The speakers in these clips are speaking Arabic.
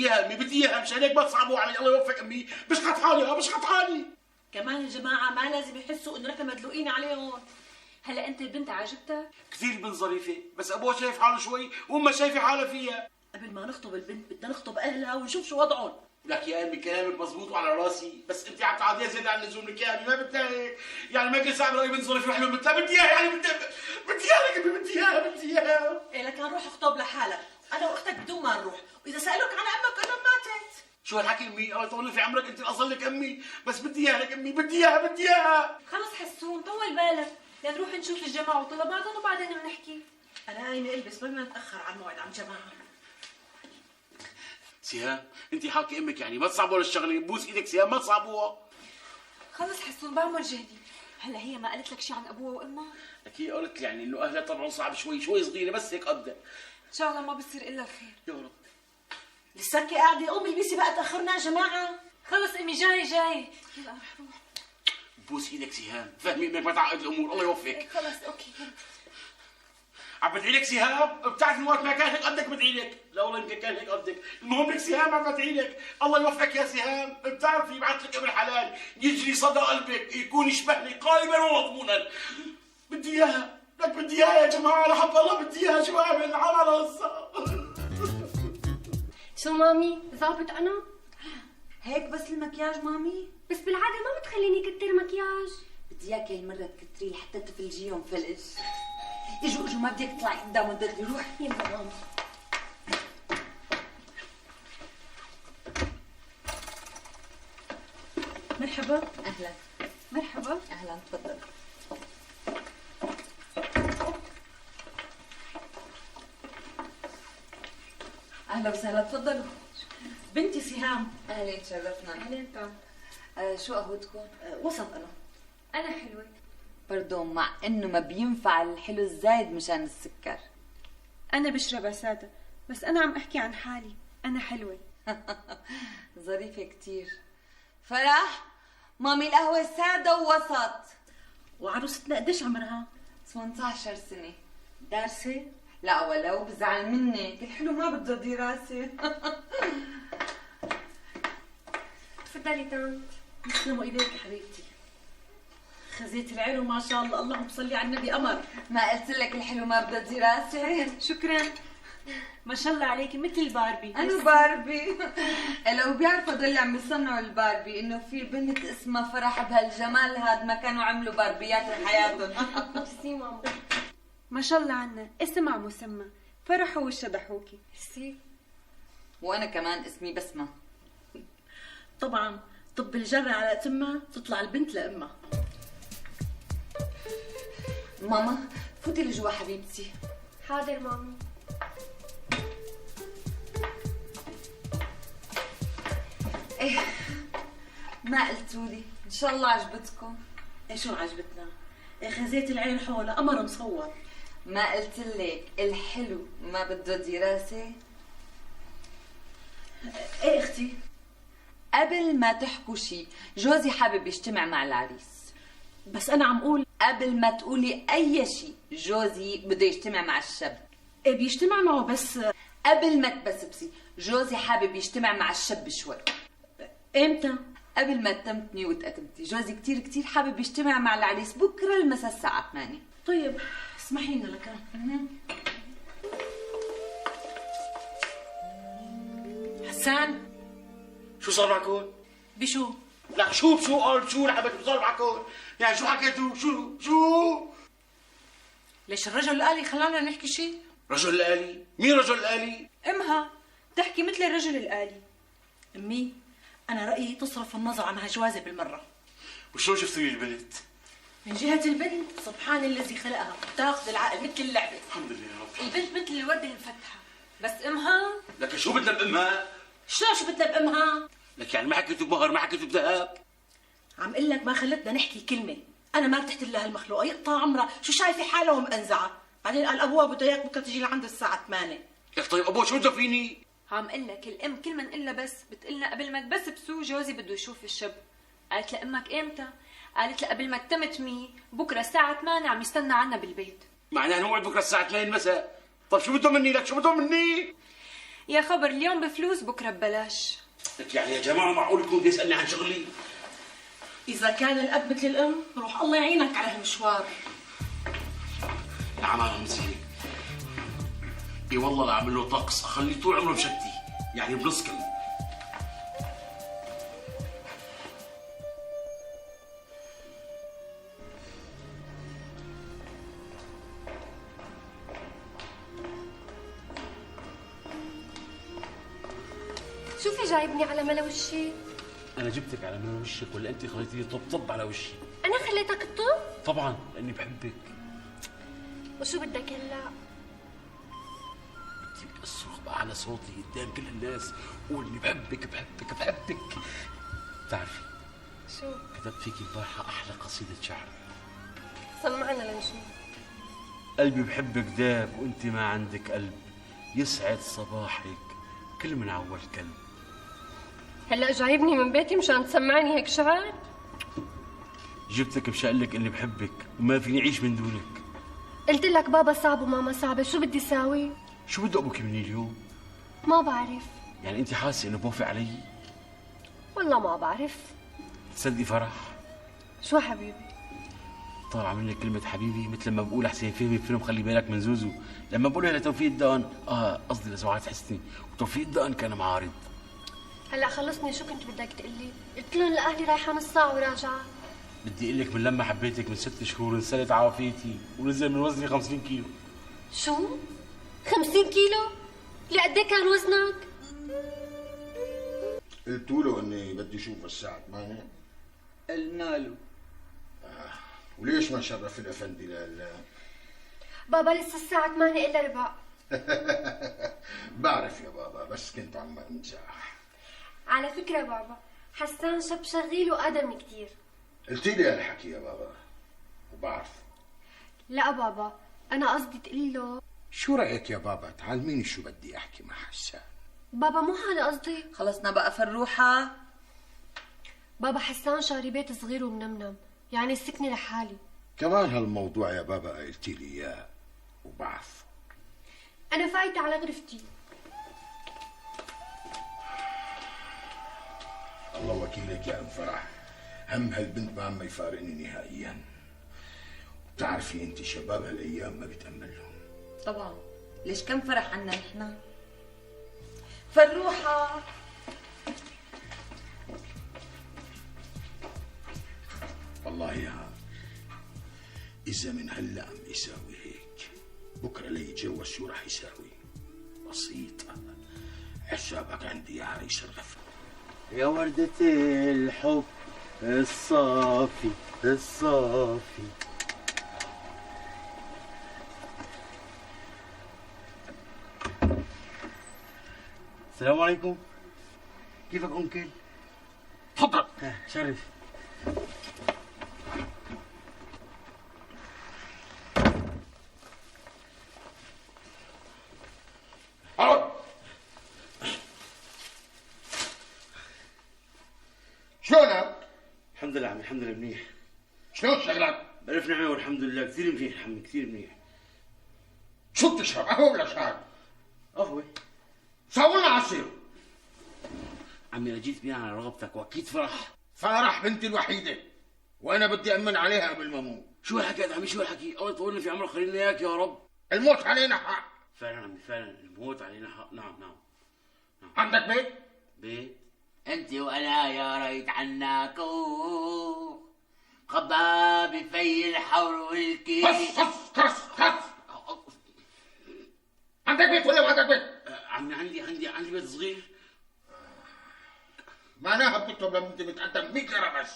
بدي اياها امي، بدي اياها، مشان هيك ما تصعبوا علي. الله يوفق امي. بشحت حالي بشحت حالي. كمان الجماعه ما لازم يحسوا انه نحن مدلوقين عليهم. هلا انت البنت عجبتك؟ كثير بنت ظريفه، بس ابوها شايف حاله شوي وامها شايفه حالها فيها. قبل ما نخطب البنت بدنا نخطب اهلها ونشوف شو وضعهم. لك يا امي كلامك مزبوط وعلى راسي، بس انت عم تعطيها زياده عن اللزوم. لك يا امي ما بدها هيك، يعني ما كل ساعه برايي بنت ظريفه وحلوه مثلها بدي اياها، يعني بدي اياها لك امي، بدي اياها. إيه لكن روح اخطب لحالك، انا واختك بدون ما نروح، واذا سالوك عن امك قول لهم ماتت. شو هالحكي امي؟ الله يطول في عمرك، انت الاصل لك امي، بس بدي اياها لك امي، بدي اياها. خلص حسون طول بالك لنروح نشوف الجماعه وطلباتهم وبعدين بنحكي. انا قايمه البس قبل ما نتاخر على الموعد عم جماعه. سهام انت حاكي امك، يعني ما تصعبوا الشغله. بوس ايدك سهام ما تصعبوها. خلص حسون بعمل جهدي. هلا هي ما قالت لك شيء عن ابوها وامها؟ لك هي قالت لي يعني انه اهلها طبعا صعب شوي صغيره، بس هيك قدها. ان شاء الله ما بصير الا الخير يا رب. لساكي قاعده؟ قومي البسي بقى تاخرنا يا جماعه. خلص امي جاي يلا رح روح. بوس ايدك سهام، فهمي انك ما تعقد الامور. الله يوفقك. خلص اوكي عم بدعي لك سهام، بتعرفي وقت ما كان هيك قدك بدعي لك. لا والله يمكن كان هيك قدك. المهم لك سهام عم بدعي لك. الله يوفقك يا سهام. بتعرفي يبعث لك ابن حلال يجري صدى قلبك، يكون يشبهني قائما ومضمونا. بدي اياها، لك بدي اياها يا جماعه، لحب الله بدي اياها. شو اعمل؟ عمل هسه. شو مامي؟ ظابط انا؟ هيك بس المكياج مامي؟ بس بالعاده ما بتخليني كتر مكياج. بدي اياك هالمرة تكتري لحتى تفلجيهم فلج. اجوا ما بدك تطلعي قدام ضلي. روح يلا مامي. مرحبا. اهلا. مرحبا. اهلا تفضل. اهلا وسهلا تفضلوا. بنتي سهام. اهلا تشرفنا. اهلين تعال. شو قهوتكم؟ وسط انا. انا حلوه. باردون، مع انه ما بينفع الحلو الزايد مشان السكر. انا بشربها ساده، بس انا عم احكي عن حالي، انا حلوه. ظريفة كتير. فرح مامي القهوة سادة ووسط. وعروستنا قديش عمرها؟ 18 سنة. دارسه؟ لا ولو بزعل منك، الحلو ما بده دراسة. تفضلي طنط. يسلموا ايديك حبيبتي. خزيت العين وما شاء الله، اللهم صلي على النبي قمر. ما قلت لك الحلو ما بده دراسة؟ شكرا. ما شاء الله عليكي مثل باربي. أنا باربي. لو بيعرفوا هدول اللي عم يصنعوا الباربي إنه في بنت اسمها فرح بهالجمال هاد ما كانوا عملوا باربيات بحياتهم. ميرسي ماما. ما شاء الله عنا، اسم على مسمى، فرحوا وشدحوكي. ميرسي. وأنا كمان اسمي بسمة. طبعا طب الجرة على تمها تطلع البنت لأمها. ماما فوتي لجوا حبيبتي. حاضر مامي. ايه ما قلتولي، ان شاء الله عجبتكم. ايه شو عجبتنا؟ ايه خزيت العين حولها قمر مصور. ما قلتلك الحلو ما بده دراسة؟ ايه اختي؟ قبل ما تحكوا شي، جوزي حابب يجتمع مع العريس. بس انا عم اقول قبل ما تقولي اي شي، جوزي بده يجتمع مع الشاب. ايه بيجتمع معه، بس قبل ما تبسبسي، جوزي حابب يجتمع مع الشاب شوي. امتى؟ قبل ما تمتني وتقدمتي، جوزي كتير حابب يجتمع مع العريس بكره المساء الساعة 8. طيب اسمحي لنا لك. حسان شو صار معكم؟ بشو؟ لا شو بشو قال شو لعبت صار معكم؟ يعني شو حكيتوا؟ شو؟ ليش الرجل الآلي خلانا نحكي شيء؟ رجل الآلي؟ مين رجل الآلي؟ امها تحكي مثل الرجل الآلي. امي انا رأيي تصرف النظر عن هالجوازة بالمرة. وشلون شفتوا لي البنت؟ من جهة البنت سبحان الذي خلقها تاخذ العقل مثل اللعبة. الحمد لله يا رب. البنت مثل الوردة المفتحة، بس امها لك شو بدنا بأمها؟ شلون شو بدنا بأمها؟ لك يعني ما حكيتوا بمهر، ما حكيتوا بذهب؟ عم قل لك ما خلتنا نحكي كلمة. أنا ما ارتحت لها المخلوقة، يقطع عمرها، شو شايفة حالها ومأنزعة. بعدين قال أبوها بده إياك بكرة تجي لعند الساعة 8. لك طيب أبوها شو بده فيني؟ عم قل لك الام كل ما نقلها بس بتقلنا قبل ما تبسبسوا جوزي بده يشوف الشب. قالت لامك امتى؟ قالت لها قبل ما تمتمي بكره الساعه 8 عم يستنى عنا بالبيت. معناها نوعد بكره الساعة 2 المساء. طيب شو بدهم مني؟ لك شو بدهم مني؟ يا خبر اليوم بفلوس بكره ببلاش. لك يعني يا جماعه معقول يكون بده يسالني عن شغلي؟ اذا كان الاب مثل الام روح الله يعينك على هالمشوار. نعم انا مسيري. اي والله لا اعمل له طقس اخليه طول عمره مشتي، يعني بنص كلمه. شو في جايبني على ملا وشي؟ انا جبتك على من وشك ولا انت خليتيني طبطب على وشي؟ انا خليتك تطب؟ طبعا لاني بحبك. وشو بدك هلا؟ بدي اصرخ باعلى صوتي قدام كل الناس قول اني بحبك بحبك بحبك. بتعرفي شو؟ كتبت فيكي امبارحه احلى قصيده شعر. سمعنا لنشوف. قلبي بحبك داب وانت ما عندك قلب، يسعد صباحك كل من عول كلب. هلا جايبني من بيتي مشان تسمعني هيك شعر؟ جبتك مشان اقول لك اني بحبك وما فيني اعيش من دونك. قلت لك بابا صعب وماما صعبة، شو بدي ساوي؟ شو بده ابوك مني اليوم؟ ما بعرف. يعني انت حاسه انه بوافق علي؟ والله ما بعرف. تصدقي فرح؟ شو حبيبي؟ طالعه منك كلمه حبيبي مثل ما بقول حسين فهمي بفيلم خلي بالك من زوزو لما بقولها لتوفيق الدقن، قصدي لسعاد حسني، وتوفيق الدقن كان معارض. هلا خلصني، شو كنت بدك تقلي؟ قلت لهم لاهلي رايحه نص ساعه وراجعه. بدي اقول لك من لما حبيتك من 6 شهور انسلت عافيتي ونزل من وزني 50 كيلو. شو؟ 50 كيلو؟ لقد كان وزنك؟ قلت له اني بدي اشوفه الساعة 8. قلنا له. وليش ما شرف الافندي لهلا؟ بابا لسه الساعة 8 الا ربع. بعرف يا بابا بس كنت عم امزح. على فكرة بابا حسان شاب شغيل وآدم كتير. قلت لي هالحكي يا بابا وبعرف. لا بابا أنا قصدي تقول له. شو رأيك يا بابا تعلميني شو بدي احكي مع حسان؟ بابا مو هذا قصدي. خلصنا بقى فروحة. بابا حسان شاري بيت صغير ومنمنم، يعني سكني لحالي. كمان هالموضوع يا بابا قلت لي اياه وبعرف. أنا فايتة على غرفتي. الله وكيلك يا ام فرح، هم هالبنت ما عم يفارقني نهائيا. بتعرفي انت شباب هالايام ما بتأمل لهم. طبعا ليش كم فرح عنا نحن. فروحة والله يا إذا من هلا عم يساوي هيك بكره ليتجوز شو رح يساوي؟ بسيطة، حسابك عندي يا عريس الغفر. يا وردة الحب الصافي الصافي. السلام عليكم، كيفك أنكل؟ تفضل. شرف. شلونك؟ الحمد لله عمي، الحمد لله منيح. شلون شغلك؟ بألف نعمة والحمد لله، كثير منيح عمي، كثير منيح. شو بتشرب؟ قهوة ولا شاي؟ قهوة. ساوي لنا عصير. عمي أنا جيت بناء على رغبتك وأكيد فرح. فرح بنتي الوحيدة وأنا بدي أمن عليها قبل ما أموت. شو هالحكي يا عمي، شو هالحكي؟ الله يطولنا في عمرك، خلينا إياك يا رب. الموت علينا حق. فعلا عمي فعلا الموت علينا حق. نعم نعم. عندك بيت؟ بيت؟ انت وانا يا ريت عناكو خبا بفي الحور والكي. خص. عندك بيت ولا ما عندك بيت؟ عمي عندي بيت صغير. معناها بتطلب لما انت بتقدم 100 ليرة بس.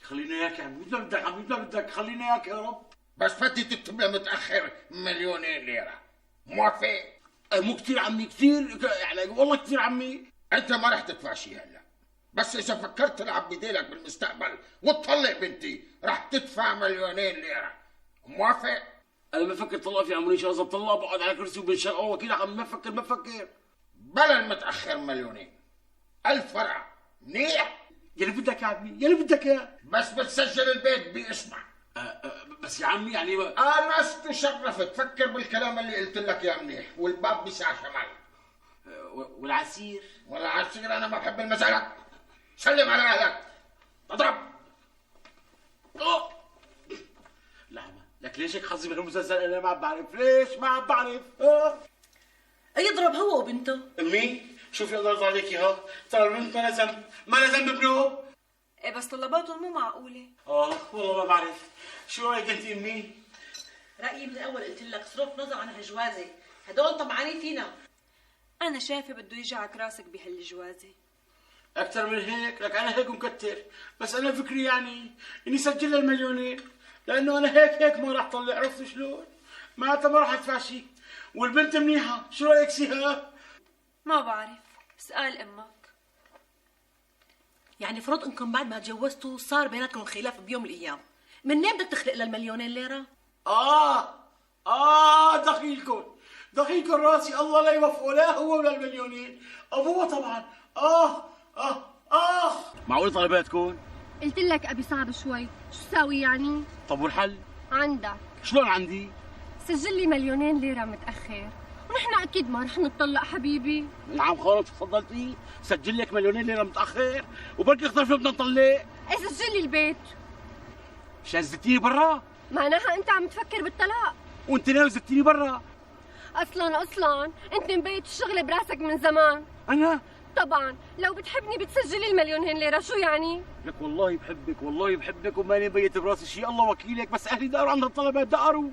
خلينا اياك يا عمي، مثل بدك عمي، مثل بدك، خلينا اياك يا رب. بس بدي تكتب لها متأخر 2,000,000 ليرة. موافق؟ مو كثير عمي، كثير يعني والله كثير عمي. انت ما رح تدفع شيء هلا، بس اذا فكرت تلعب بديلك بالمستقبل وتطلق بنتي رح تدفع 2,000,000 ليرة. موافق؟ انا ما بفكر طلق في عمري، ان شاء الله بطلق بقعد على كرسي وبنشر وكيل عمي، ما بفكر. بلا المتأخر 2,000,000. 1000 فرع منيح؟ يلي بدك يا عمي، يلي بدك يا. بس بتسجل البيت باسمك. بس يا عمي يعني أنا تشرفت، فكر بالكلام اللي قلت لك يا منيح، والباب بساع شمال. والعسير؟ ولا عسير، انا ما بحب المسألة. سلم على اهلك. اضرب. لحظة، لك ليش هيك حظي بالمسلسل؟ انا ما عم بعرف ليش، ما عم بعرف. يضرب هو وبنته. امي شوفي الله يرضى عليكي، ها ترى البنت ما لها ذنب، ما لها ذنب ابنه. ايه بس طلباتهم مو معقوله. والله ما بعرف. شو رايك انت امي؟ رايي من الاول قلت لك صرف نظر عن هالجوازه، هدول طمعانين فينا. انا شايفه بده يجعك راسك بهالجوازه. اكثر من هيك؟ لك انا هيك مكتر، بس انا فكري يعني اني سجل لها المليونين، لانه انا هيك ما راح طلع. عرفت شلون؟ معناتها ما راح ادفع شيء، والبنت منيحه. شو رايك سهام؟ ما بعرف، اسال امك. يعني فرض انكم بعد ما تجوزتوا صار بيناتكم خلاف بيوم من الايام، منين بدك تخلق للمليونين ليره؟ دخيلكم راسي، الله لا يوفقه لا هو ولا المليونين، ابوه طبعا. معقول طلباتكم؟ قلت لك ابي صعب شوي، شو ساوي يعني؟ طب والحل؟ عندك. شلون عندي؟ سجل لي مليونين ليرة متأخر، ونحن أكيد ما رح نتطلق حبيبي. نعم خلص تفضلتي، سجل لك مليونين ليرة متأخر، وبركي اخترت بدنا نطلق. ايه سجل لي البيت. مشان زتيني برا؟ معناها أنت عم تفكر بالطلاق. وأنت ناوي زتيني برا؟ أصلاً أنت مبيت الشغل براسك من زمان. أنا؟ طبعاً، لو بتحبني بتسجل لي المليونين ليرة، شو يعني؟ لك والله بحبك وماني مبيت براسي شيء، الله وكيلك، بس أهلي داروا عندها الطلبات داروا.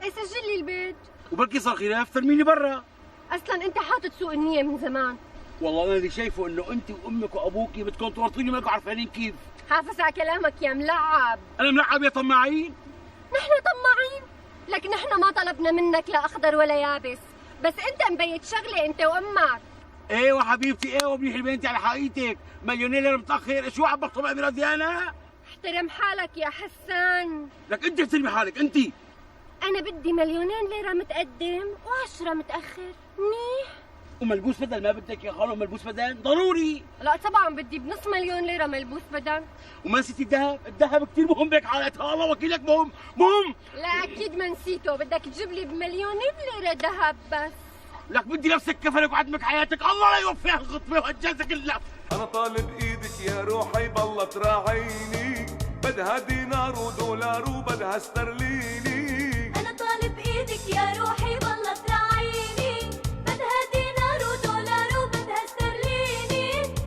ايه سجل لي البيت. وبركي صار خلاف ترميني برا. أصلاً أنت حاطط سوء النية من زمان. والله أنا اللي شايفه إنه أنت وأمك وأبوكي بدكم تورطوني ما عارفين كيف. حافظ على كلامك يا ملعب. أنا ملعب يا طماعين؟ نحن طماعين؟ لك نحن ما طلبنا منك لا أخضر ولا يابس، بس أنت مبيت شغلة أنت وأمك. ايوه حبيبتي، ايوه منيح البنت على حقيقتك. مليونين ليرة متأخر، شو عم بخطب أميراتي أنا؟ احترم حالك يا حسان. لك أنت احترمي حالك أنت. أنا بدي مليونين ليرة متقدم و10 متأخر، منيح؟ وملبوس بدل ما بدك يا خالو؟ ملبوس بدل ضروري. لا طبعا بدي بنص مليون ليرة ملبوس بدن. وما نسيتي الذهب كثير مهم بهيك حالتها، الله وكيلك مهم. لا أكيد ما نسيته، بدك تجيب لي بمليونين ليرة ذهب بس. لك بدي نفسك كفنك وعدمك حياتك، الله لا يوفقها الخطبة وهالجازة كلها. أنا طالب إيدك يا روحي بالله تراعيني، بدها دينار ودولار وبدها استرليني. أنا طالب إيدك يا روحي بالله تراعيني.